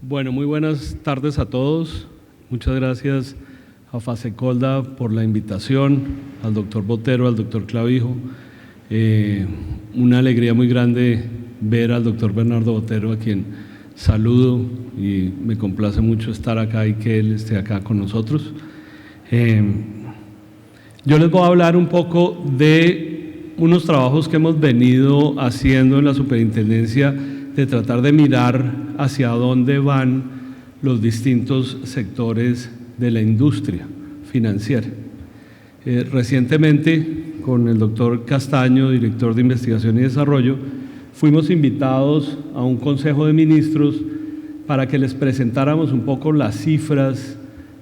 Bueno, muy buenas tardes a todos. Muchas gracias a Fasecolda por la invitación, al doctor Botero, al doctor Clavijo. Una alegría muy grande ver al doctor Bernardo Botero, a quien saludo y me complace mucho estar acá y que él esté acá con nosotros. Yo les voy a hablar un poco de unos trabajos que hemos venido haciendo en la superintendencia de tratar de mirar hacia dónde van los distintos sectores de la industria financiera. Recientemente, con el doctor Castaño, director de Investigación y Desarrollo, fuimos invitados a un Consejo de Ministros para que les presentáramos un poco las cifras,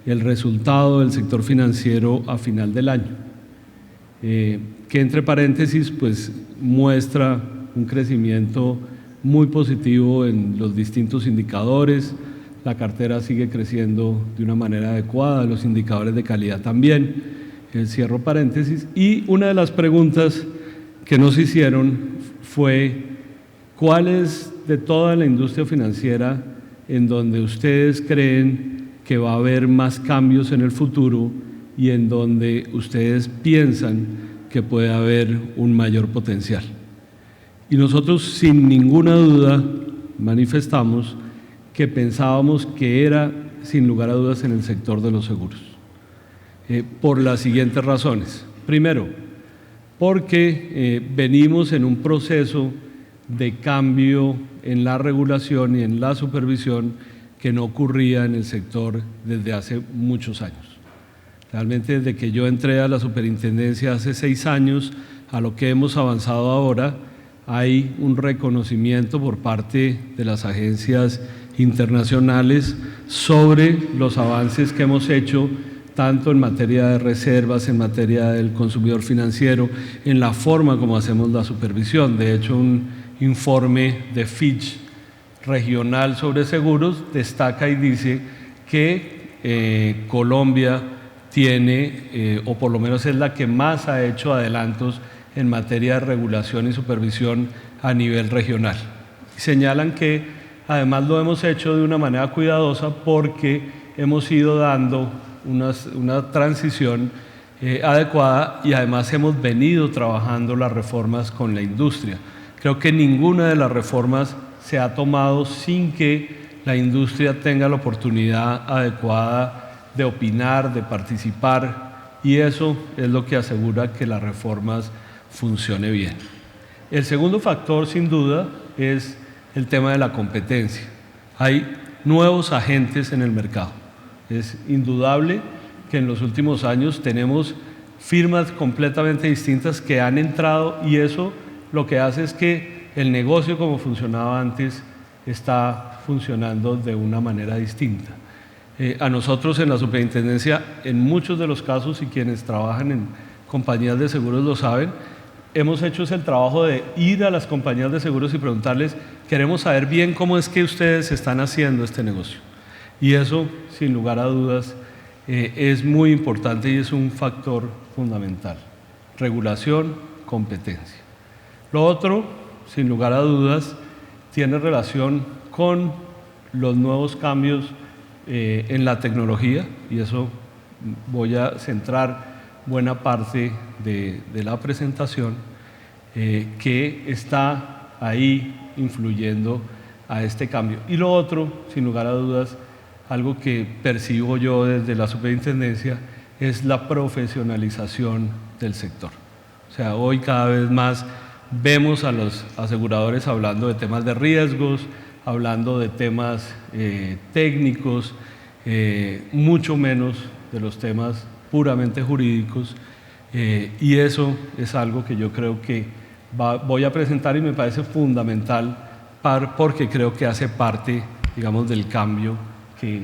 el resultado del sector financiero a final del año, que entre paréntesis pues muestra un crecimiento muy positivo en los distintos indicadores. La cartera sigue creciendo de una manera adecuada, los indicadores de calidad también. Cierro paréntesis. Y una de las preguntas que nos hicieron fue: ¿cuál es de toda la industria financiera en donde ustedes creen que va a haber más cambios en el futuro y en donde ustedes piensan que puede haber un mayor potencial? Y nosotros sin ninguna duda manifestamos que pensábamos que era sin lugar a dudas en el sector de los seguros, por las siguientes razones. Primero, porque venimos en un proceso de cambio en la regulación y en la supervisión que no ocurría en el sector desde hace muchos años. Realmente desde que yo entré a la superintendencia hace 6 años a lo que hemos avanzado ahora, hay un reconocimiento por parte de las agencias internacionales sobre los avances que hemos hecho tanto en materia de reservas, en materia del consumidor financiero, en la forma como hacemos la supervisión. De hecho, un informe de Fitch regional sobre seguros destaca y dice que Colombia tiene, o por lo menos es la que más ha hecho adelantos en materia de regulación y supervisión a nivel regional. Señalan que además lo hemos hecho de una manera cuidadosa porque hemos ido dando una transición adecuada y además hemos venido trabajando las reformas con la industria. Creo que ninguna de las reformas se ha tomado sin que la industria tenga la oportunidad adecuada de opinar, de participar, y eso es lo que asegura que las reformas funcione bien. El segundo factor, sin duda, es el tema de la competencia. Hay nuevos agentes en el mercado. Es indudable que en los últimos años tenemos firmas completamente distintas que han entrado, y eso lo que hace es que el negocio como funcionaba antes está funcionando de una manera distinta. A nosotros en la superintendencia, en muchos de los casos, y quienes trabajan en compañías de seguros lo saben, hemos hecho el trabajo de ir a las compañías de seguros y preguntarles: queremos saber bien cómo es que ustedes están haciendo este negocio. Y eso, sin lugar a dudas, es muy importante y es un factor fundamental. Regulación, competencia. Lo otro, sin lugar a dudas, tiene relación con los nuevos cambios en la tecnología, y eso voy a centrar buena parte de la presentación, que está ahí influyendo a este cambio. Y lo otro, sin lugar a dudas, algo que percibo yo desde la superintendencia, es la profesionalización del sector. O sea, hoy cada vez más vemos a los aseguradores hablando de temas de riesgos, hablando de temas técnicos, mucho menos de los temas puramente jurídicos, y eso es algo que yo creo que voy a presentar y me parece fundamental porque creo que hace parte, digamos, del cambio que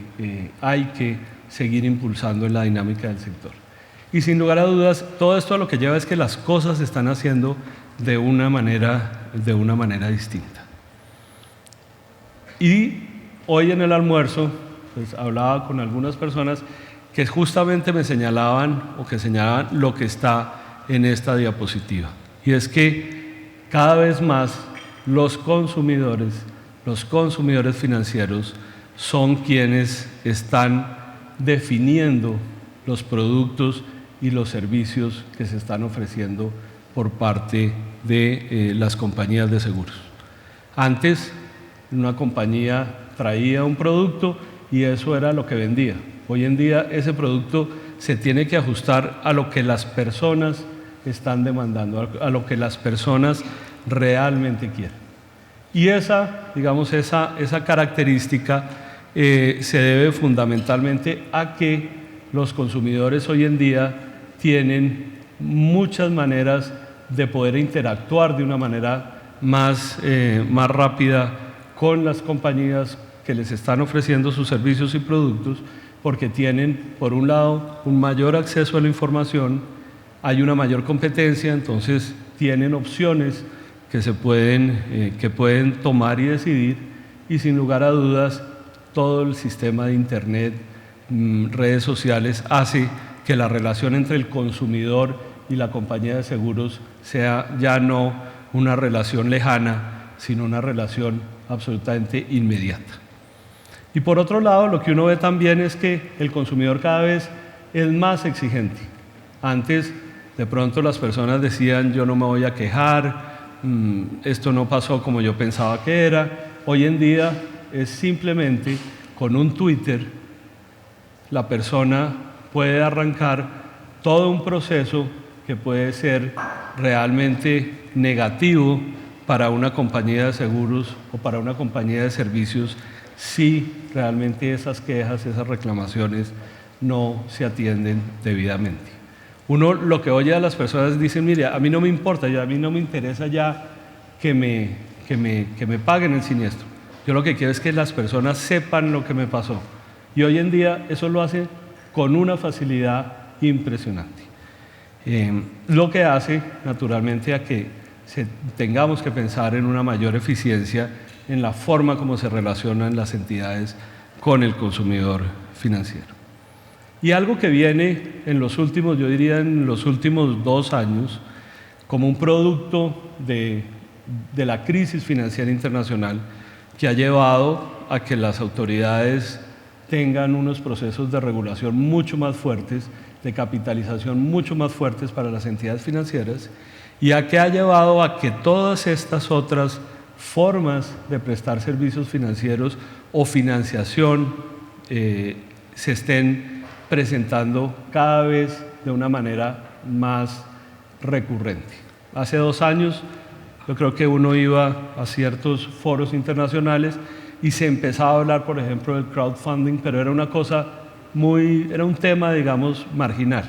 hay que seguir impulsando en la dinámica del sector. Y sin lugar a dudas, todo esto a lo que lleva es que las cosas se están haciendo de una manera distinta. Y hoy en el almuerzo pues hablaba con algunas personas que justamente me señalaban lo que está en esta diapositiva, y es que cada vez más los consumidores financieros son quienes están definiendo los productos y los servicios que se están ofreciendo por parte de las compañías de seguros. Antes, una compañía traía un producto y eso era lo que vendía. Hoy en día ese producto se tiene que ajustar a lo que las personas están demandando, a lo que las personas realmente quieren. Y esa característica se debe fundamentalmente a que los consumidores hoy en día tienen muchas maneras de poder interactuar de una manera más rápida con las compañías que les están ofreciendo sus servicios y productos, porque tienen, por un lado, un mayor acceso a la información, hay una mayor competencia, entonces tienen opciones que pueden tomar y decidir, y sin lugar a dudas, todo el sistema de Internet, redes sociales, hace que la relación entre el consumidor y la compañía de seguros sea ya no una relación lejana, sino una relación absolutamente inmediata. Y por otro lado, lo que uno ve también es que el consumidor cada vez es más exigente. Antes, de pronto las personas decían, yo no me voy a quejar, esto no pasó como yo pensaba que era. Hoy en día es simplemente con un Twitter, la persona puede arrancar todo un proceso que puede ser realmente negativo para una compañía de seguros o para una compañía de servicios si realmente esas quejas, esas reclamaciones no se atienden debidamente. Uno lo que oye a las personas dicen, mire, a mí no me importa, a mí no me interesa ya que me paguen el siniestro. Yo lo que quiero es que las personas sepan lo que me pasó. Y hoy en día eso lo hace con una facilidad impresionante. Lo que hace, naturalmente, a que tengamos que pensar en una mayor eficiencia en la forma como se relacionan las entidades con el consumidor financiero. Y algo que viene en los últimos, yo diría en los últimos 2 años, como un producto de la crisis financiera internacional, que ha llevado a que las autoridades tengan unos procesos de regulación mucho más fuertes, de capitalización mucho más fuertes para las entidades financieras, y a que ha llevado a que todas estas otras formas de prestar servicios financieros o financiación se estén presentando cada vez de una manera más recurrente. Hace 2 años yo creo que uno iba a ciertos foros internacionales y se empezaba a hablar, por ejemplo, del crowdfunding, pero era una cosa era un tema, digamos, marginal.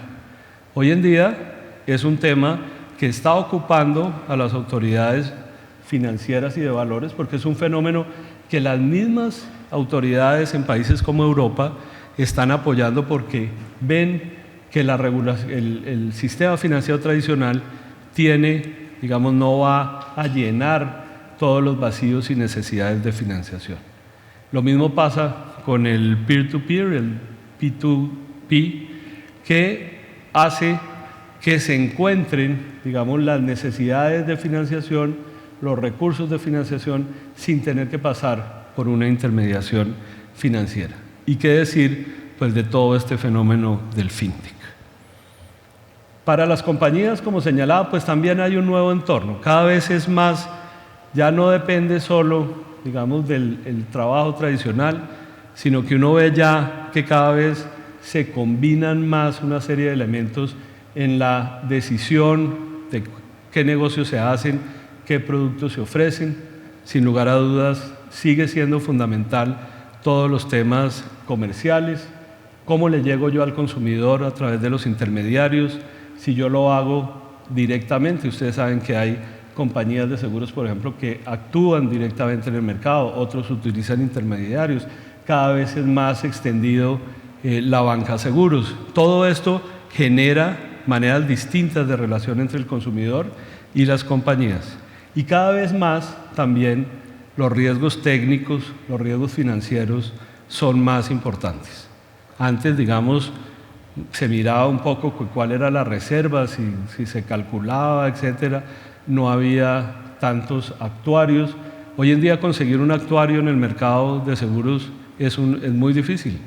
Hoy en día es un tema que está ocupando a las autoridades financieras y de valores, porque es un fenómeno que las mismas autoridades en países como Europa están apoyando, porque ven que el sistema financiero tradicional no va a llenar todos los vacíos y necesidades de financiación. Lo mismo pasa con el peer-to-peer, el P2P, que hace que se encuentren, las necesidades de financiación, los recursos de financiación, sin tener que pasar por una intermediación financiera. ¿Y qué decir, pues, de todo este fenómeno del fintech? Para las compañías, como señalaba, pues también hay un nuevo entorno. Cada vez es más, ya no depende solo, del trabajo tradicional, sino que uno ve ya que cada vez se combinan más una serie de elementos en la decisión de qué negocios se hacen, qué productos se ofrecen. Sin lugar a dudas, sigue siendo fundamental todos los temas comerciales, cómo le llego yo al consumidor a través de los intermediarios, si yo lo hago directamente. Ustedes saben que hay compañías de seguros, por ejemplo, que actúan directamente en el mercado, otros utilizan intermediarios, cada vez es más extendido la banca de seguros. Todo esto genera maneras distintas de relación entre el consumidor y las compañías. Y cada vez más también los riesgos técnicos, los riesgos financieros son más importantes. Antes, se miraba un poco cuál era la reserva, si se calculaba, etcétera. No había tantos actuarios. Hoy en día conseguir un actuario en el mercado de seguros es muy difícil.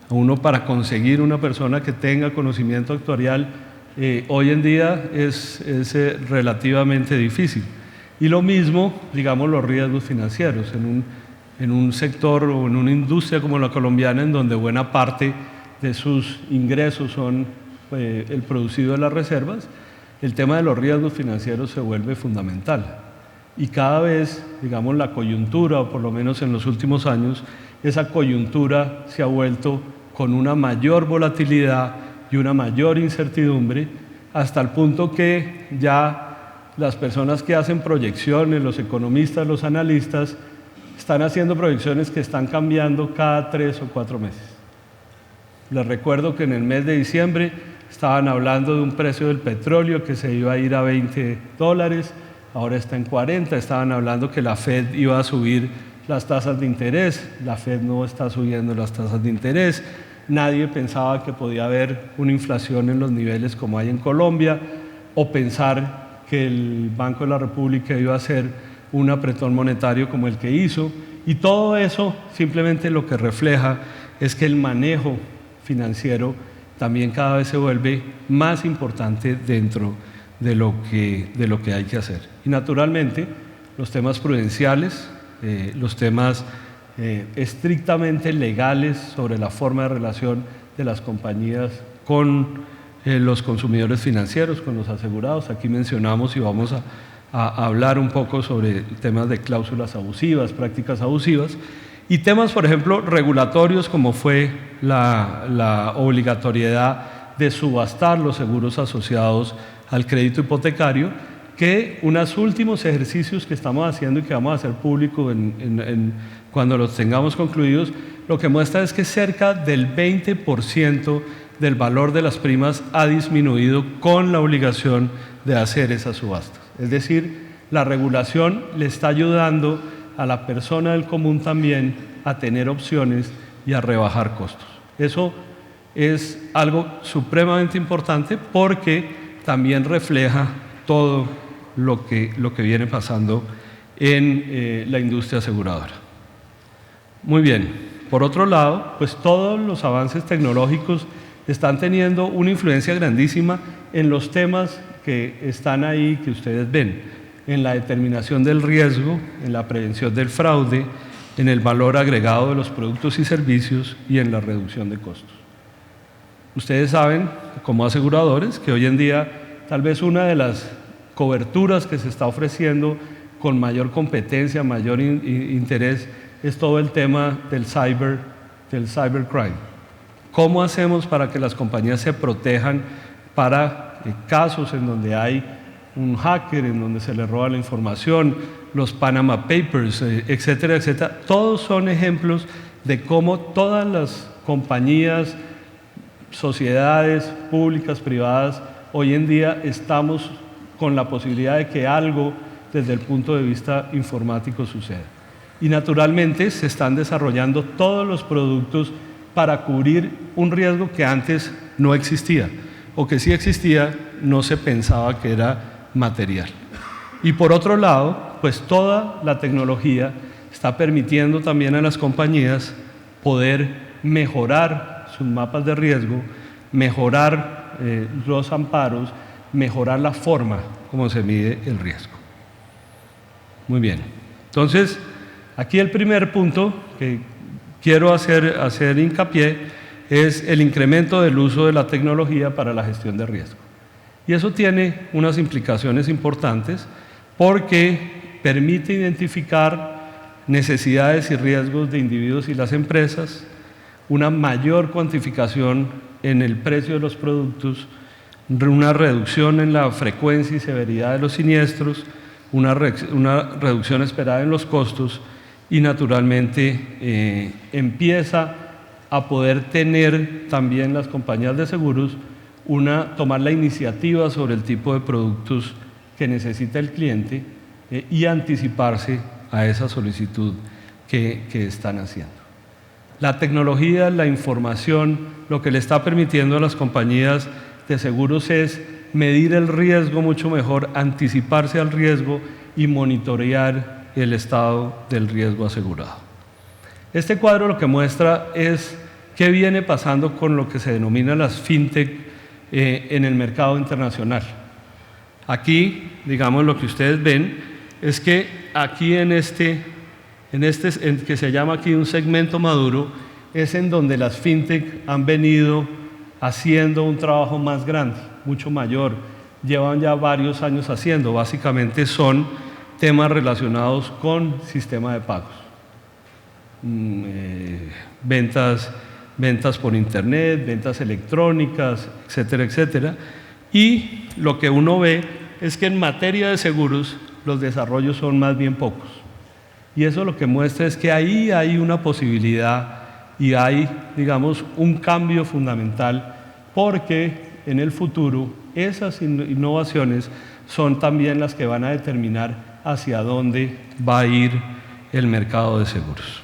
Uno, para conseguir una persona que tenga conocimiento actuarial, hoy en día es relativamente difícil. Y lo mismo, digamos, los riesgos financieros. En un sector o en una industria como la colombiana, en donde buena parte de sus ingresos son el producido de las reservas, el tema de los riesgos financieros se vuelve fundamental. Y cada vez, digamos, la coyuntura, o por lo menos en los últimos años, esa coyuntura se ha vuelto con una mayor volatilidad y una mayor incertidumbre, hasta el punto que ya las personas que hacen proyecciones, los economistas, los analistas, están haciendo proyecciones que están cambiando cada 3 o 4 meses. Les recuerdo que en el mes de diciembre estaban hablando de un precio del petróleo que se iba a ir a $20, ahora está en 40, estaban hablando que la Fed iba a subir las tasas de interés, la Fed no está subiendo las tasas de interés, nadie pensaba que podía haber una inflación en los niveles como hay en Colombia, o pensar que el Banco de la República iba a hacer un apretón monetario como el que hizo, y todo eso simplemente lo que refleja es que el manejo financiero también cada vez se vuelve más importante dentro de lo que hay que hacer. Y naturalmente los temas prudenciales, los temas estrictamente legales sobre la forma de relación de las compañías con los consumidores financieros, con los asegurados. Aquí mencionamos y vamos a hablar un poco sobre temas de cláusulas abusivas, prácticas abusivas, y temas, por ejemplo, regulatorios, como fue la obligatoriedad de subastar los seguros asociados al crédito hipotecario, que unos últimos ejercicios que estamos haciendo y que vamos a hacer público cuando los tengamos concluidos, lo que muestra es que cerca del 20% del valor de las primas ha disminuido con la obligación de hacer esas subastas. Es decir, la regulación le está ayudando a la persona del común también a tener opciones y a rebajar costos. Eso es algo supremamente importante porque también refleja todo lo que viene pasando en la industria aseguradora. Muy bien, por otro lado, pues todos los avances tecnológicos están teniendo una influencia grandísima en los temas que están ahí, que ustedes ven, en la determinación del riesgo, en la prevención del fraude, en el valor agregado de los productos y servicios y en la reducción de costos. Ustedes saben, como aseguradores, que hoy en día tal vez una de las coberturas que se está ofreciendo con mayor competencia, mayor interés, es todo el tema del cybercrime. ¿Cómo hacemos para que las compañías se protejan para casos en donde hay un hacker, en donde se le roba la información, los Panama Papers, etcétera, etcétera? Todos son ejemplos de cómo todas las compañías, sociedades públicas, privadas, hoy en día estamos con la posibilidad de que algo desde el punto de vista informático suceda. Y naturalmente se están desarrollando todos los productos para cubrir un riesgo que antes no existía, o que sí existía, no se pensaba que era material. Y por otro lado, pues toda la tecnología está permitiendo también a las compañías poder mejorar sus mapas de riesgo, mejorar los amparos, mejorar la forma como se mide el riesgo. Muy bien. Entonces, aquí el primer punto que quiero hacer hincapié es el incremento del uso de la tecnología para la gestión de riesgo. Y eso tiene unas implicaciones importantes porque permite identificar necesidades y riesgos de individuos y las empresas, una mayor cuantificación en el precio de los productos, una reducción en la frecuencia y severidad de los siniestros, una reducción esperada en los costos y naturalmente empieza a poder tener también las compañías de seguros tomar la iniciativa sobre el tipo de productos que necesita el cliente y anticiparse a esa solicitud que están haciendo. La tecnología, la información, lo que le está permitiendo a las compañías de seguros es medir el riesgo mucho mejor, anticiparse al riesgo y monitorear el estado del riesgo asegurado. Este cuadro lo que muestra es qué viene pasando con lo que se denomina las fintech en el mercado internacional. Aquí, digamos, lo que ustedes ven es que aquí en que se llama aquí un segmento maduro, es en donde las fintech han venido haciendo un trabajo más grande, mucho mayor. Llevan ya varios años haciendo, básicamente son temas relacionados con sistema de pagos. Ventas por internet, ventas electrónicas, etcétera, etcétera. Y lo que uno ve es que en materia de seguros los desarrollos son más bien pocos. Y eso lo que muestra es que ahí hay una posibilidad y hay, digamos, un cambio fundamental, porque en el futuro esas innovaciones son también las que van a determinar hacia dónde va a ir el mercado de seguros.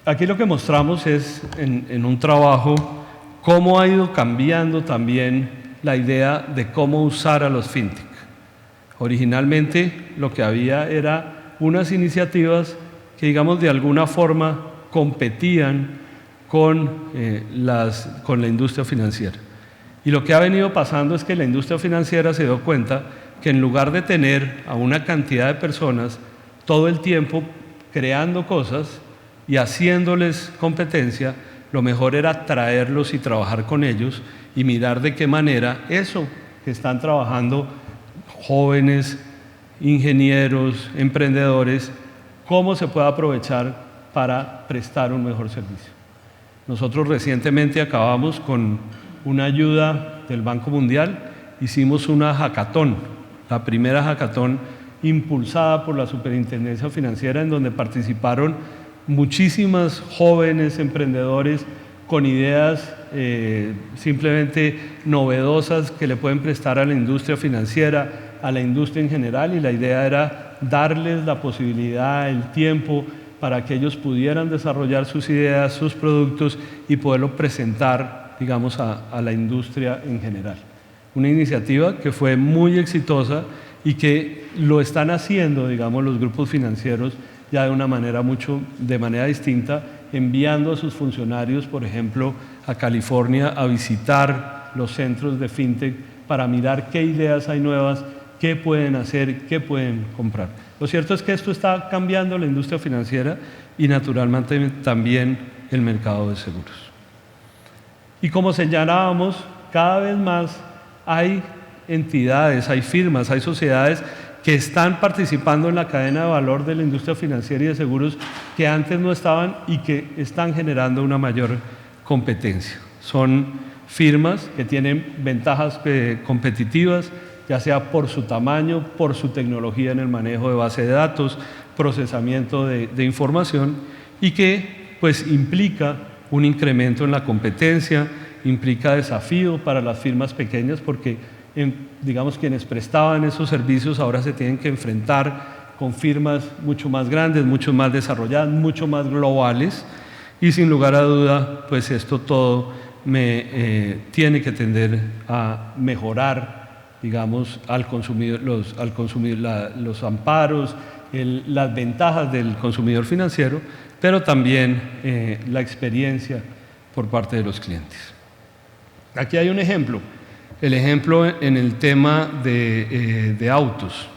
Aquí lo que mostramos es en un trabajo cómo ha ido cambiando también la idea de cómo usar a los fintech. Originalmente lo que había era unas iniciativas que, digamos, de alguna forma competían con la industria financiera. Y lo que ha venido pasando es que la industria financiera se dio cuenta que en lugar de tener a una cantidad de personas todo el tiempo creando cosas y haciéndoles competencia, lo mejor era traerlos y trabajar con ellos y mirar de qué manera eso que están trabajando jóvenes, ingenieros, emprendedores, cómo se puede aprovechar para prestar un mejor servicio. Nosotros recientemente acabamos con una ayuda del Banco Mundial, hicimos una hackathon, la primera hackathon impulsada por la Superintendencia Financiera, en donde participaron muchísimas jóvenes emprendedores con ideas simplemente novedosas que le pueden prestar a la industria financiera, a la industria en general, y la idea era darles la posibilidad, el tiempo para que ellos pudieran desarrollar sus ideas, sus productos y poderlo presentar, digamos, a la industria en general. Una iniciativa que fue muy exitosa y que lo están haciendo, digamos, los grupos financieros ya de manera distinta, enviando a sus funcionarios, por ejemplo, a California a visitar los centros de fintech para mirar qué ideas hay nuevas, qué pueden hacer, qué pueden comprar. Lo cierto es que esto está cambiando la industria financiera y naturalmente también el mercado de seguros. Y como señalábamos, cada vez más hay entidades, hay firmas, hay sociedades que están participando en la cadena de valor de la industria financiera y de seguros que antes no estaban y que están generando una mayor competencia. Son firmas que tienen ventajas competitivas, ya sea por su tamaño, por su tecnología en el manejo de base de datos, procesamiento de información, y que pues implica un incremento en la competencia, implica desafío para las firmas pequeñas porque digamos, quienes prestaban esos servicios ahora se tienen que enfrentar con firmas mucho más grandes, mucho más desarrolladas, mucho más globales, y sin lugar a duda, pues esto todo tiene que tender a mejorar, digamos, al consumidor, los amparos, las ventajas del consumidor financiero, pero también la experiencia por parte de los clientes. Aquí hay un ejemplo. El ejemplo en el tema de autos,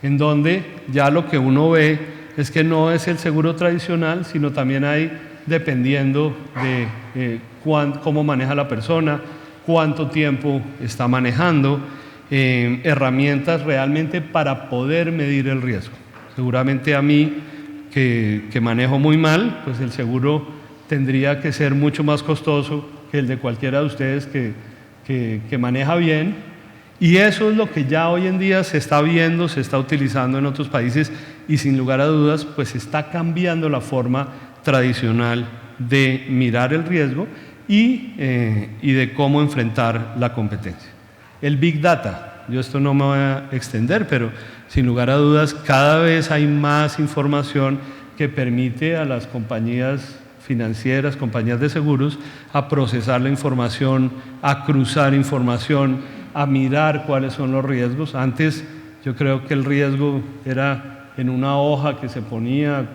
en donde ya lo que uno ve es que no es el seguro tradicional, sino también hay, dependiendo de cómo maneja la persona, cuánto tiempo está manejando, herramientas realmente para poder medir el riesgo. Seguramente a mí, que manejo muy mal, pues el seguro tendría que ser mucho más costoso que el de cualquiera de ustedes que maneja bien, y eso es lo que ya hoy en día se está viendo, se está utilizando en otros países, y sin lugar a dudas pues está cambiando la forma tradicional de mirar el riesgo y de cómo enfrentar la competencia. El Big Data, yo esto no me voy a extender, pero sin lugar a dudas cada vez hay más información que permite a las compañías financieras, compañías de seguros, a procesar la información, a cruzar información, a mirar cuáles son los riesgos. Antes yo creo que el riesgo era en una hoja que se ponía,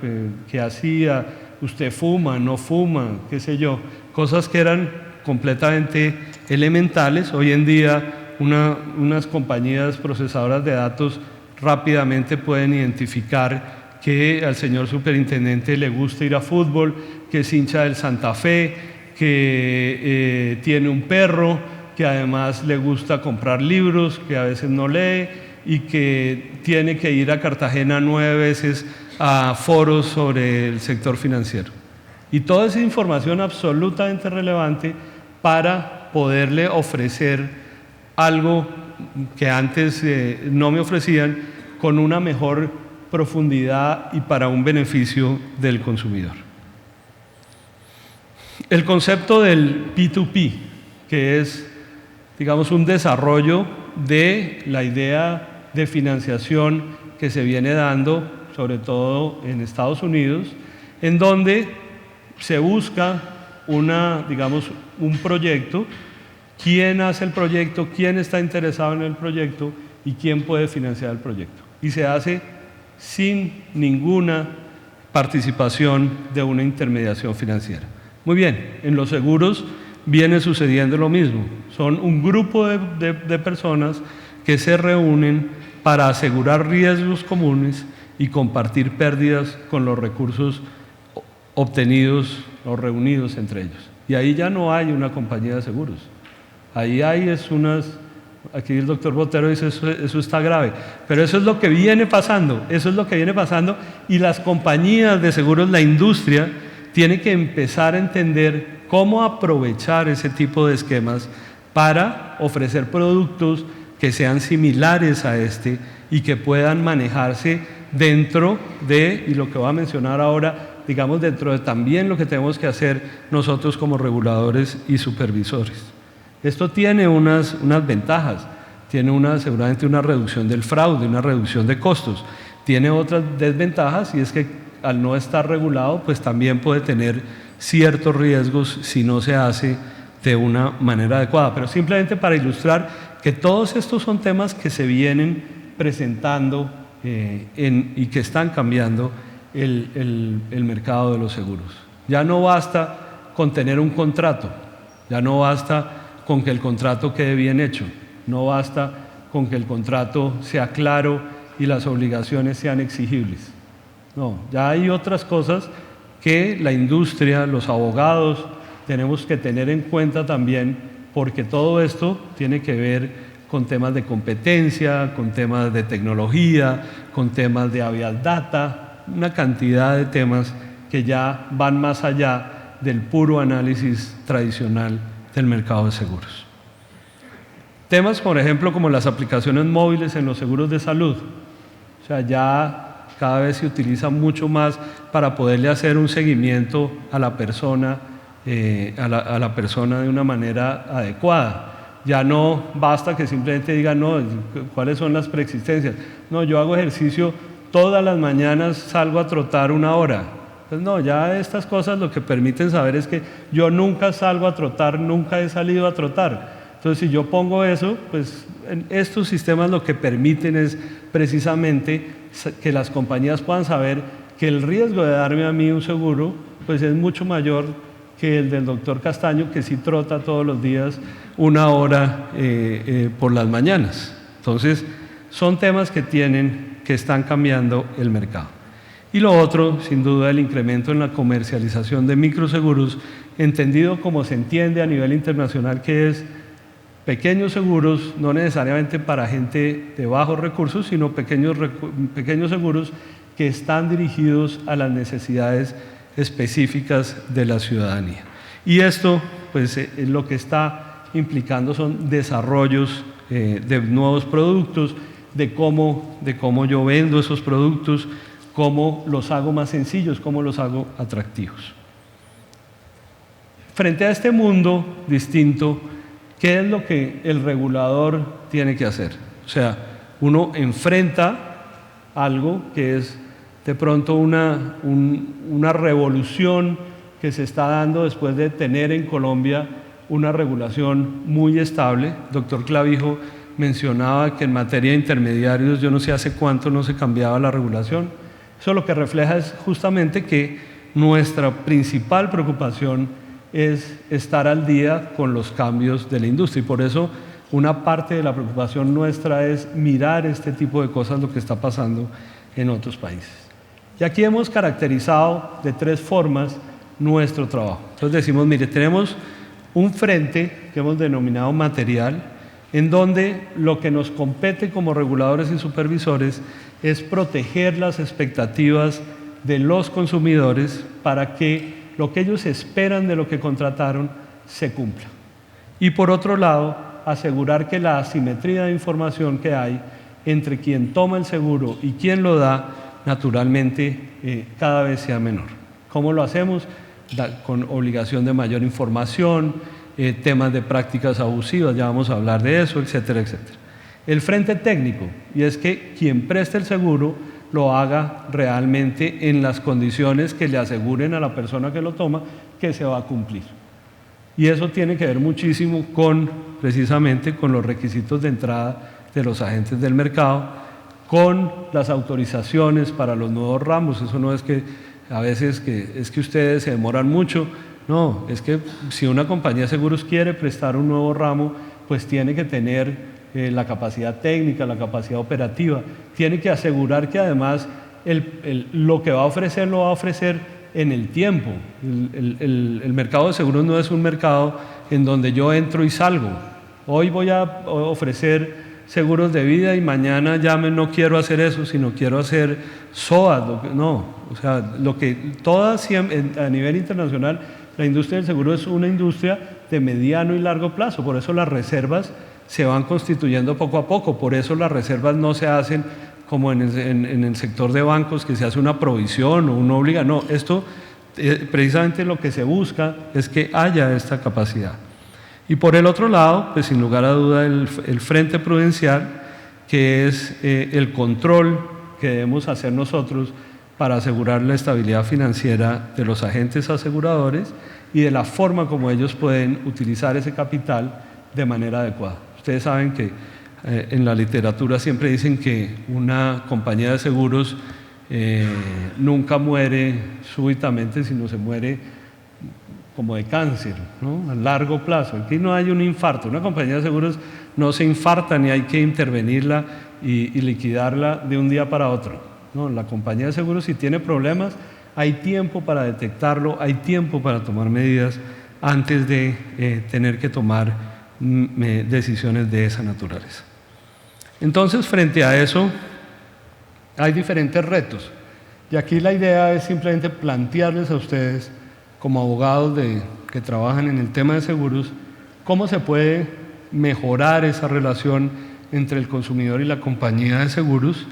que hacía, usted fuma, no fuma, qué sé yo, cosas que eran completamente elementales. Hoy en día unas compañías procesadoras de datos rápidamente pueden identificar que al señor superintendente le gusta ir a fútbol, que es hincha del Santa Fe, que tiene un perro, que además le gusta comprar libros, que a veces no lee y que tiene que ir a Cartagena 9 veces a foros sobre el sector financiero. Y toda esa información absolutamente relevante para poderle ofrecer algo que antes no me ofrecían, con una mejor profundidad y para un beneficio del consumidor. El concepto del P2P, que es, digamos, un desarrollo de la idea de financiación que se viene dando, sobre todo en Estados Unidos, en donde se busca un proyecto, quién hace el proyecto, quién está interesado en el proyecto y quién puede financiar el proyecto. Y se hace sin ninguna participación de una intermediación financiera. Muy bien, en los seguros viene sucediendo lo mismo. Son un grupo de personas que se reúnen para asegurar riesgos comunes y compartir pérdidas con los recursos obtenidos o reunidos entre ellos. Y ahí ya no hay una compañía de seguros. Ahí hay aquí el doctor Botero dice, eso está grave, pero eso es lo que viene pasando, y las compañías de seguros, la industria, tiene que empezar a entender cómo aprovechar ese tipo de esquemas para ofrecer productos que sean similares a este y que puedan manejarse dentro de, y lo que voy a mencionar ahora, digamos, dentro de también lo que tenemos que hacer nosotros como reguladores y supervisores. Esto tiene unas ventajas, tiene seguramente una reducción del fraude, una reducción de costos, tiene otras desventajas, y es que al no estar regulado, pues también puede tener ciertos riesgos si no se hace de una manera adecuada. Pero simplemente para ilustrar que todos estos son temas que se vienen presentando y que están cambiando el mercado de los seguros. Ya no basta con tener un contrato, ya no basta con que el contrato quede bien hecho, no basta con que el contrato sea claro y las obligaciones sean exigibles. No, ya hay otras cosas que la industria, los abogados, tenemos que tener en cuenta también, porque todo esto tiene que ver con temas de competencia, con temas de tecnología, con temas de Avial Data, una cantidad de temas que ya van más allá del puro análisis tradicional del mercado de seguros. Temas, por ejemplo, como las aplicaciones móviles en los seguros de salud. O sea, ya cada vez se utiliza mucho más para poderle hacer un seguimiento a la persona, a la persona de una manera adecuada. Ya no basta que simplemente digan, no, ¿cuáles son las preexistencias? No, yo hago ejercicio todas las mañanas, salgo a trotar 1 hora. Pues no, ya estas cosas lo que permiten saber es que yo nunca salgo a trotar, nunca he salido a trotar. Entonces, si yo pongo eso, pues estos sistemas lo que permiten es precisamente que las compañías puedan saber que el riesgo de darme a mí un seguro pues es mucho mayor que el del doctor Castaño, que sí trota todos los días 1 hora por las mañanas. Entonces, son temas que están cambiando el mercado. Y lo otro, sin duda, el incremento en la comercialización de microseguros, entendido como se entiende a nivel internacional, que es pequeños seguros, no necesariamente para gente de bajos recursos, sino pequeños seguros que están dirigidos a las necesidades específicas de la ciudadanía. Y esto, pues, lo que está implicando son desarrollos de nuevos productos, de cómo yo vendo esos productos, cómo los hago más sencillos, cómo los hago atractivos. Frente a este mundo distinto, ¿qué es lo que el regulador tiene que hacer? O sea, uno enfrenta algo que es de pronto una revolución que se está dando después de tener en Colombia una regulación muy estable. Doctor Clavijo mencionaba que en materia de intermediarios yo no sé hace cuánto no se cambiaba la regulación. Eso lo que refleja es justamente que nuestra principal preocupación es estar al día con los cambios de la industria, y por eso una parte de la preocupación nuestra es mirar este tipo de cosas, lo que está pasando en otros países. Y aquí hemos caracterizado de 3 formas nuestro trabajo. Entonces decimos, mire, tenemos un frente que hemos denominado material, en donde lo que nos compete como reguladores y supervisores es proteger las expectativas de los consumidores para que lo que ellos esperan de lo que contrataron se cumpla. Y por otro lado, asegurar que la asimetría de información que hay entre quien toma el seguro y quien lo da, naturalmente cada vez sea menor. ¿Cómo lo hacemos? Con obligación de mayor información, temas de prácticas abusivas, ya vamos a hablar de eso, etcétera, etcétera. El frente técnico, y es que quien preste el seguro lo haga realmente en las condiciones que le aseguren a la persona que lo toma que se va a cumplir. Y eso tiene que ver muchísimo precisamente con los requisitos de entrada de los agentes del mercado, con las autorizaciones para los nuevos ramos. Eso no es que a veces es que ustedes se demoran mucho. No, es que si una compañía de seguros quiere prestar un nuevo ramo, pues tiene que tener la capacidad técnica, la capacidad operativa, tiene que asegurar que además lo que va a ofrecer lo va a ofrecer en el tiempo. El mercado de seguros no es un mercado en donde yo entro y salgo. Hoy voy a ofrecer seguros de vida y mañana ya no quiero hacer eso, sino quiero hacer SOAT. No, o sea, a nivel internacional, la industria del seguro es una industria de mediano y largo plazo, por eso las reservas se van constituyendo poco a poco, por eso las reservas no se hacen como en el sector de bancos, que se hace una provisión o una obligación. No, esto precisamente lo que se busca es que haya esta capacidad. Y por el otro lado, pues sin lugar a duda, el frente prudencial, que es el control que debemos hacer nosotros para asegurar la estabilidad financiera de los agentes aseguradores y de la forma como ellos pueden utilizar ese capital de manera adecuada. Ustedes saben que en la literatura siempre dicen que una compañía de seguros nunca muere súbitamente, sino se muere como de cáncer, ¿no? A largo plazo. Aquí no hay un infarto. Una compañía de seguros no se infarta ni hay que intervenirla y liquidarla de un día para otro. No, la compañía de seguros, si tiene problemas, hay tiempo para detectarlo, hay tiempo para tomar medidas antes de tener que tomar decisiones de esa naturaleza. Entonces, frente a eso, hay diferentes retos. Y aquí la idea es simplemente plantearles a ustedes, como abogados que trabajan en el tema de seguros, cómo se puede mejorar esa relación entre el consumidor y la compañía de seguros,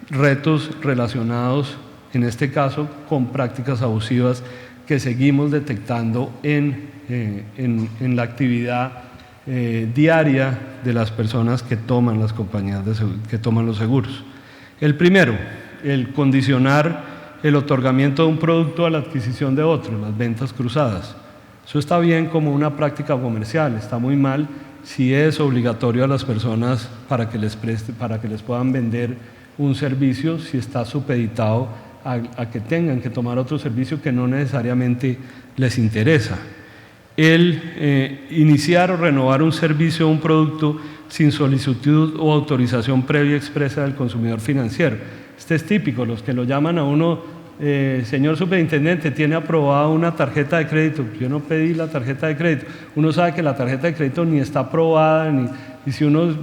retos relacionados, en este caso, con prácticas abusivas que seguimos detectando en la actividad diaria de las personas que toman las compañías que toman los seguros. El primero, el condicionar el otorgamiento de un producto a la adquisición de otro, las ventas cruzadas. Eso está bien como una práctica comercial, está muy mal si es obligatorio a las personas para que les puedan vender un servicio, si está supeditado a que tengan que tomar otro servicio que no necesariamente les interesa. El iniciar o renovar un servicio o un producto sin solicitud o autorización previa expresa del consumidor financiero. Este es típico, los que lo llaman a uno, señor superintendente, tiene aprobada una tarjeta de crédito. Yo no pedí la tarjeta de crédito. Uno sabe que la tarjeta de crédito ni está aprobada, y si uno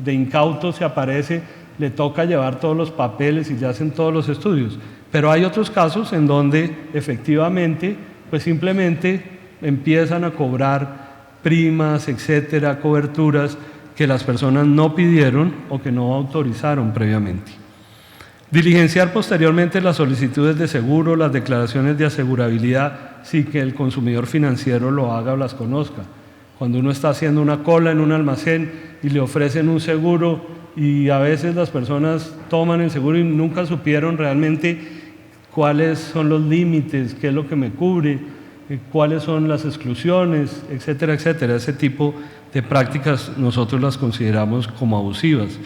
de incauto se aparece, le toca llevar todos los papeles y le hacen todos los estudios. Pero hay otros casos en donde efectivamente, pues simplemente empiezan a cobrar primas, etcétera, coberturas que las personas no pidieron o que no autorizaron previamente. Diligenciar posteriormente las solicitudes de seguro, las declaraciones de asegurabilidad, sin que el consumidor financiero lo haga o las conozca. Cuando uno está haciendo una cola en un almacén y le ofrecen un seguro y a veces las personas toman el seguro y nunca supieron realmente cuáles son los límites, qué es lo que me cubre, cuáles son las exclusiones, etcétera, etcétera. Ese tipo de prácticas nosotros las consideramos como abusivas.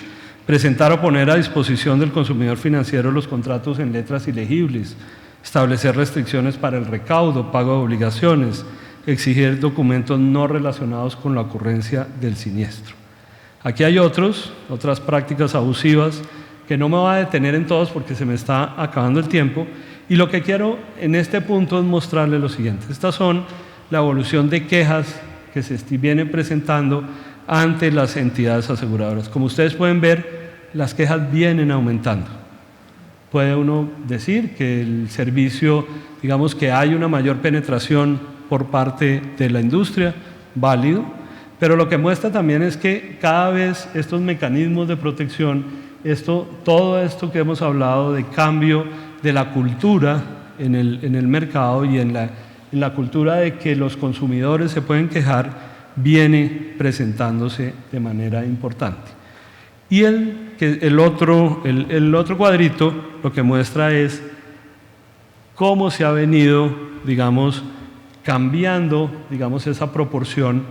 Presentar o poner a disposición del consumidor financiero los contratos en letras ilegibles, establecer restricciones para el recaudo, pago de obligaciones, exigir documentos no relacionados con la ocurrencia del siniestro. Aquí hay otras prácticas abusivas que no me voy a detener en todos porque se me está acabando el tiempo, y lo que quiero en este punto es mostrarles lo siguiente. Estas son la evolución de quejas que se vienen presentando ante las entidades aseguradoras. Como ustedes pueden ver, las quejas vienen aumentando. Puede uno decir que el servicio, digamos que hay una mayor penetración por parte de la industria, válido, pero lo que muestra también es que cada vez estos mecanismos de protección, todo esto que hemos hablado de cambio de la cultura en el mercado y en la cultura de que los consumidores se pueden quejar, viene presentándose de manera importante. Y el otro cuadrito lo que muestra es cómo se ha venido, digamos, cambiando, digamos, esa proporción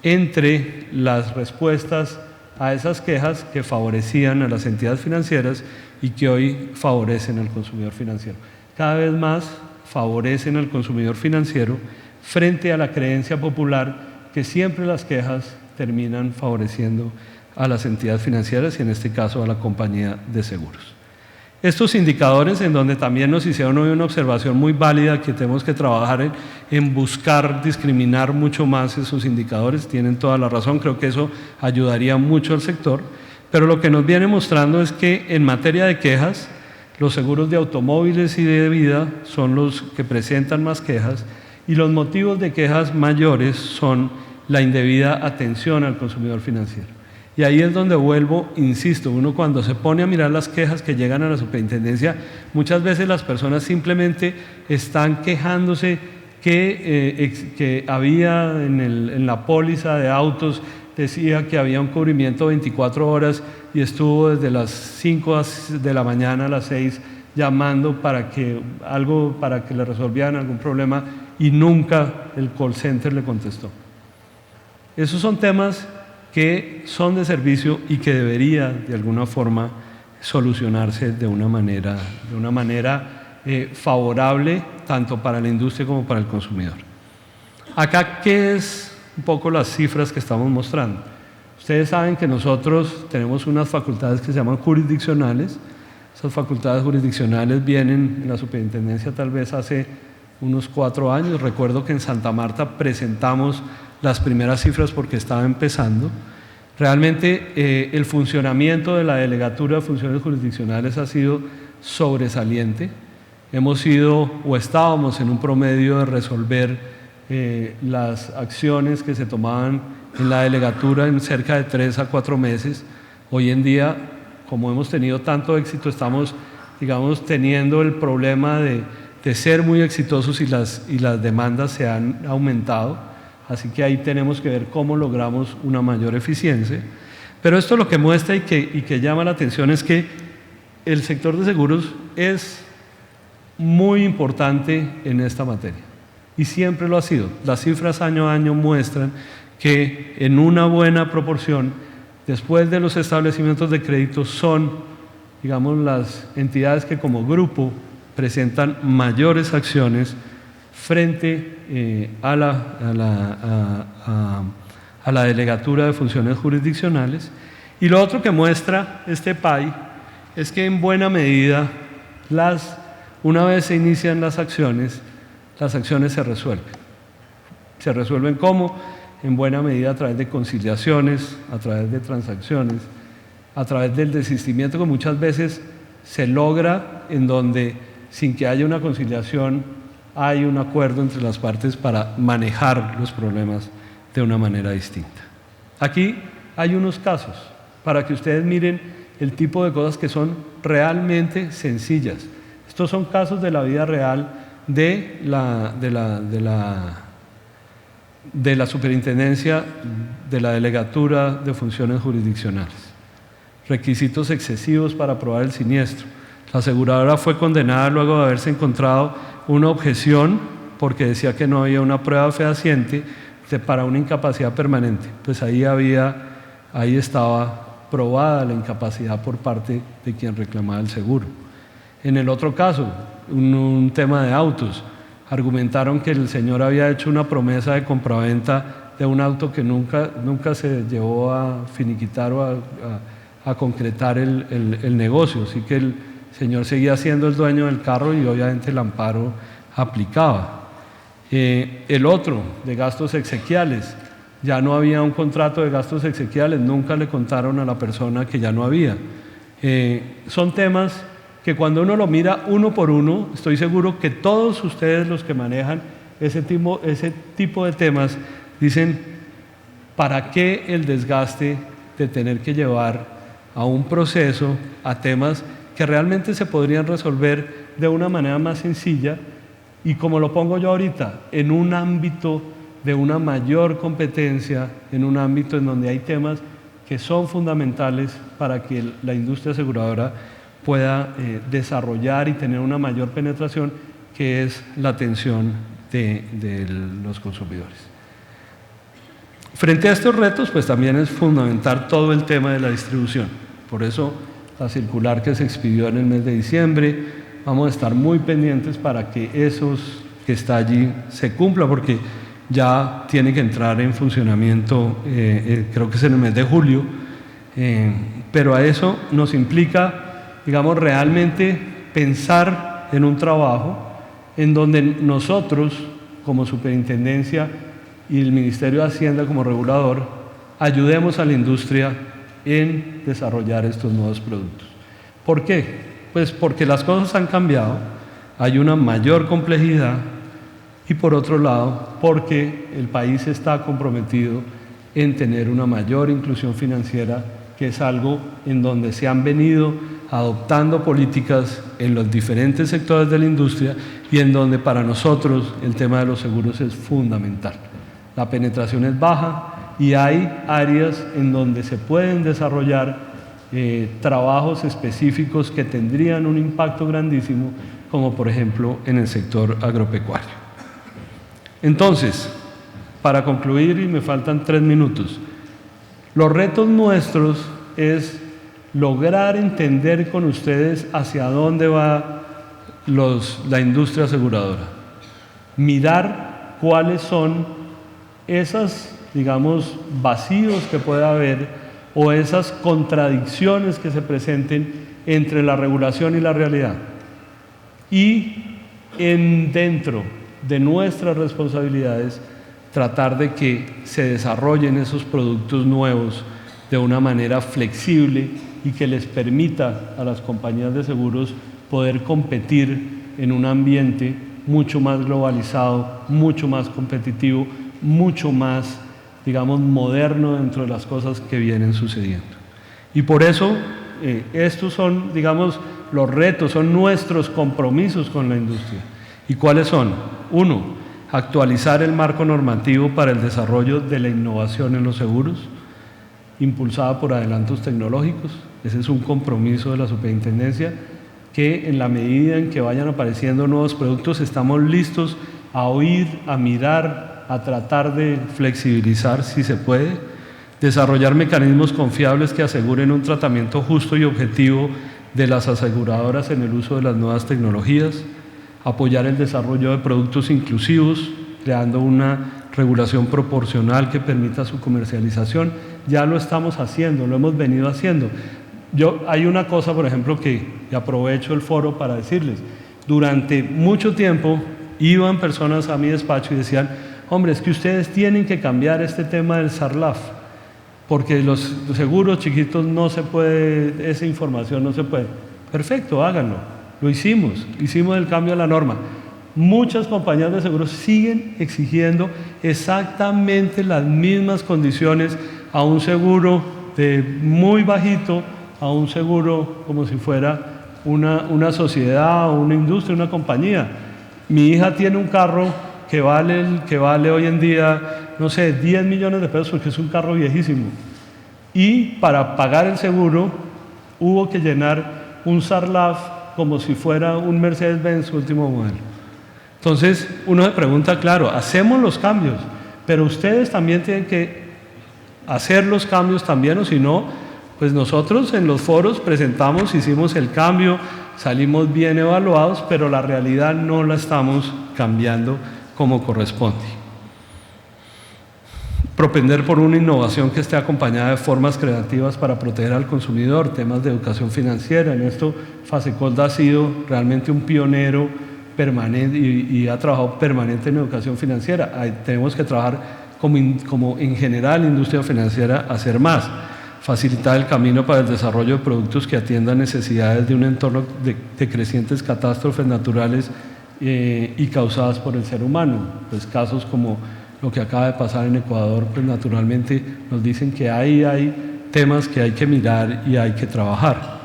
entre las respuestas a esas quejas que favorecían a las entidades financieras y que hoy favorecen al consumidor financiero. Cada vez más favorecen al consumidor financiero frente a la creencia popular que siempre las quejas terminan favoreciendo a las entidades financieras y en este caso a la compañía de seguros. Estos indicadores, en donde también nos hicieron hoy una observación muy válida que tenemos que trabajar en buscar discriminar mucho más esos indicadores, tienen toda la razón, creo que eso ayudaría mucho al sector, pero lo que nos viene mostrando es que en materia de quejas, los seguros de automóviles y de vida son los que presentan más quejas y los motivos de quejas mayores son la indebida atención al consumidor financiero. Y ahí es donde vuelvo, insisto, uno cuando se pone a mirar las quejas que llegan a la superintendencia, muchas veces las personas simplemente están quejándose que había en la póliza de autos, decía que había un cubrimiento 24 horas y estuvo desde las 5 de la mañana a las 6 llamando para que le resolvieran algún problema y nunca el call center le contestó. Esos son temas que son de servicio y que debería de alguna forma solucionarse de una manera favorable tanto para la industria como para el consumidor. Acá, ¿qué es un poco las cifras que estamos mostrando? Ustedes saben que nosotros tenemos unas facultades que se llaman jurisdiccionales. Esas facultades jurisdiccionales vienen en la superintendencia tal vez hace unos 4 años. Recuerdo que en Santa Marta presentamos las primeras cifras porque estaba empezando. Realmente el funcionamiento de la Delegatura de Funciones Jurisdiccionales ha sido sobresaliente. Hemos ido o estábamos en un promedio de resolver las acciones que se tomaban en la delegatura en cerca de 3 a 4 meses. Hoy en día, como hemos tenido tanto éxito, estamos, digamos, teniendo el problema de ser muy exitosos y las demandas se han aumentado. Así que ahí tenemos que ver cómo logramos una mayor eficiencia. Pero esto lo que muestra y que llama la atención es que el sector de seguros es muy importante en esta materia y siempre lo ha sido. Las cifras año a año muestran que en una buena proporción, después de los establecimientos de crédito, son, digamos, las entidades que como grupo presentan mayores acciones frente a la Delegatura de Funciones Jurisdiccionales. Y lo otro que muestra este PAI es que en buena medida, una vez se inician las acciones se resuelven. ¿Se resuelven cómo? En buena medida a través de conciliaciones, a través de transacciones, a través del desistimiento que muchas veces se logra en donde, sin que haya una conciliación, hay un acuerdo entre las partes para manejar los problemas de una manera distinta. Aquí hay unos casos para que ustedes miren el tipo de cosas que son realmente sencillas. Estos son casos de la vida real de la superintendencia de la Delegatura de Funciones Jurisdiccionales. Requisitos excesivos para aprobar el siniestro. La aseguradora fue condenada luego de haberse encontrado una objeción porque decía que no había una prueba fehaciente para una incapacidad permanente. Pues ahí estaba probada la incapacidad por parte de quien reclamaba el seguro. En el otro caso, un tema de autos, argumentaron que el señor había hecho una promesa de compraventa de un auto que nunca se llevó a finiquitar o a concretar el negocio, así que el señor seguía siendo el dueño del carro y obviamente el amparo aplicaba. El otro, de gastos exequiales, ya no había un contrato de gastos exequiales, nunca le contaron a la persona que ya no había. Son temas que cuando uno lo mira uno por uno, estoy seguro que todos ustedes los que manejan ese tipo de temas dicen, ¿para qué el desgaste de tener que llevar a un proceso a temas que realmente se podrían resolver de una manera más sencilla? Y como lo pongo yo ahorita, en un ámbito de una mayor competencia, en un ámbito en donde hay temas que son fundamentales para que la industria aseguradora pueda desarrollar y tener una mayor penetración, que es la atención de los consumidores. Frente a estos retos, pues también es fundamental todo el tema de la distribución. Por eso la circular que se expidió en el mes de diciembre, vamos a estar muy pendientes para que esos que está allí se cumpla, porque ya tiene que entrar en funcionamiento, creo que es en el mes de julio, pero a eso nos implica, digamos, realmente pensar en un trabajo en donde nosotros, como superintendencia y el Ministerio de Hacienda como regulador, ayudemos a la industria en desarrollar estos nuevos productos. ¿Por qué? Pues porque las cosas han cambiado, hay una mayor complejidad y por otro lado, porque el país está comprometido en tener una mayor inclusión financiera, que es algo en donde se han venido adoptando políticas en los diferentes sectores de la industria y en donde para nosotros el tema de los seguros es fundamental. La penetración es baja y hay áreas en donde se pueden desarrollar trabajos específicos que tendrían un impacto grandísimo, como por ejemplo en el sector agropecuario. Entonces, para concluir, y me faltan 3 minutos, los retos nuestros es lograr entender con ustedes hacia dónde va la industria aseguradora, mirar cuáles son esas, digamos, vacíos que puede haber o esas contradicciones que se presenten entre la regulación y la realidad. Y dentro de nuestras responsabilidades, tratar de que se desarrollen esos productos nuevos de una manera flexible y que les permita a las compañías de seguros poder competir en un ambiente mucho más globalizado, mucho más competitivo, mucho más, digamos, moderno dentro de las cosas que vienen sucediendo. Y por eso estos son, digamos, los retos, son nuestros compromisos con la industria. ¿Y cuáles son? 1, actualizar el marco normativo para el desarrollo de la innovación en los seguros, impulsada por adelantos tecnológicos. Ese es un compromiso de la superintendencia, que en la medida en que vayan apareciendo nuevos productos, estamos listos a oír, a mirar, a tratar de flexibilizar si se puede, desarrollar mecanismos confiables que aseguren un tratamiento justo y objetivo de las aseguradoras en el uso de las nuevas tecnologías, apoyar el desarrollo de productos inclusivos, creando una regulación proporcional que permita su comercialización. Ya lo estamos haciendo, lo hemos venido haciendo. Hay una cosa, por ejemplo, que aprovecho el foro para decirles. Durante mucho tiempo iban personas a mi despacho y decían: hombre, es que ustedes tienen que cambiar este tema del SARLAF, porque los seguros chiquitos no se puede, esa información no se puede. Perfecto, háganlo. Lo hicimos el cambio de la norma. Muchas compañías de seguros siguen exigiendo exactamente las mismas condiciones a un seguro de muy bajito, a un seguro como si fuera una sociedad o una industria, una compañía. Mi hija tiene un carro que vale hoy en día, no sé, 10 millones de pesos porque es un carro viejísimo. Y para pagar el seguro hubo que llenar un SARLAF como si fuera un Mercedes-Benz último modelo. Entonces uno se pregunta, claro, hacemos los cambios, pero ustedes también tienen que hacer los cambios también, o si no, pues nosotros en los foros presentamos, hicimos el cambio, salimos bien evaluados, pero la realidad no la estamos cambiando como corresponde. Propender por una innovación que esté acompañada de formas creativas para proteger al consumidor, temas de educación financiera. En esto Fasecolda ha sido realmente un pionero permanente y ha trabajado permanente en educación financiera. Tenemos que trabajar como en general industria financiera, hacer más. Facilitar el camino para el desarrollo de productos que atiendan necesidades de un entorno de crecientes catástrofes naturales y causadas por el ser humano. Pues casos como lo que acaba de pasar en Ecuador, pues naturalmente nos dicen que ahí hay temas que hay que mirar y hay que trabajar.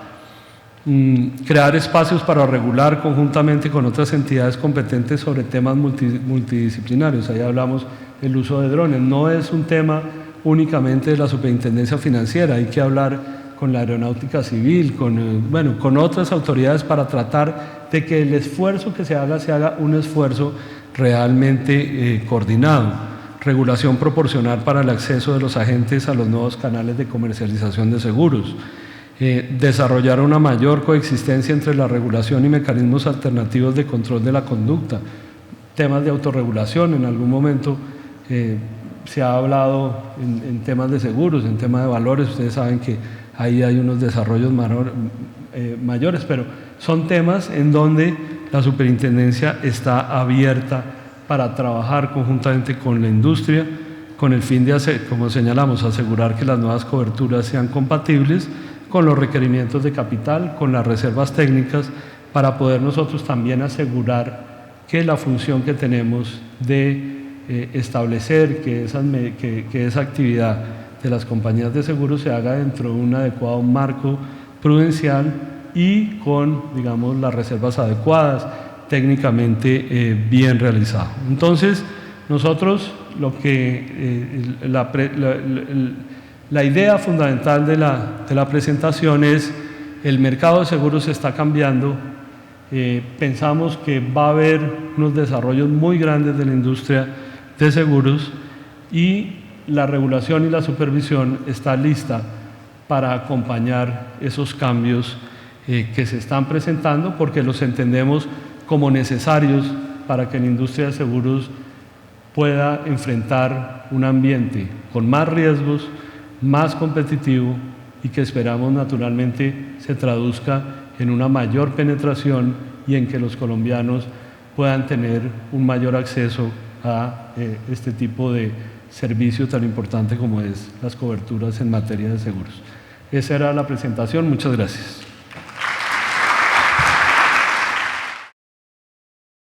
Crear espacios para regular conjuntamente con otras entidades competentes sobre temas multidisciplinarios. Ahí hablamos del uso de drones. No es un tema únicamente de la superintendencia financiera, hay que hablar con la aeronáutica civil, con otras autoridades para tratar de que el esfuerzo que se haga un esfuerzo realmente coordinado. Regulación proporcional para el acceso de los agentes a los nuevos canales de comercialización de seguros. Desarrollar una mayor coexistencia entre la regulación y mecanismos alternativos de control de la conducta. Temas de autorregulación, en algún momento se ha hablado en temas de seguros, en temas de valores, ustedes saben que ahí hay unos desarrollos mayores, pero son temas en donde la superintendencia está abierta para trabajar conjuntamente con la industria, con el fin de como señalamos, asegurar que las nuevas coberturas sean compatibles con los requerimientos de capital, con las reservas técnicas, para poder nosotros también asegurar que la función que tenemos de establecer que esa actividad de las compañías de seguros se haga dentro de un adecuado marco prudencial y con, digamos, las reservas adecuadas, técnicamente bien realizado. Entonces, nosotros la idea fundamental de la presentación es: el mercado de seguros está cambiando, pensamos que va a haber unos desarrollos muy grandes de la industria de seguros y la regulación y la supervisión está lista para acompañar esos cambios que se están presentando, porque los entendemos como necesarios para que la industria de seguros pueda enfrentar un ambiente con más riesgos, más competitivo y que esperamos naturalmente se traduzca en una mayor penetración y en que los colombianos puedan tener un mayor acceso a este tipo de servicio tan importante como es las coberturas en materia de seguros. Esa era la presentación. Muchas gracias.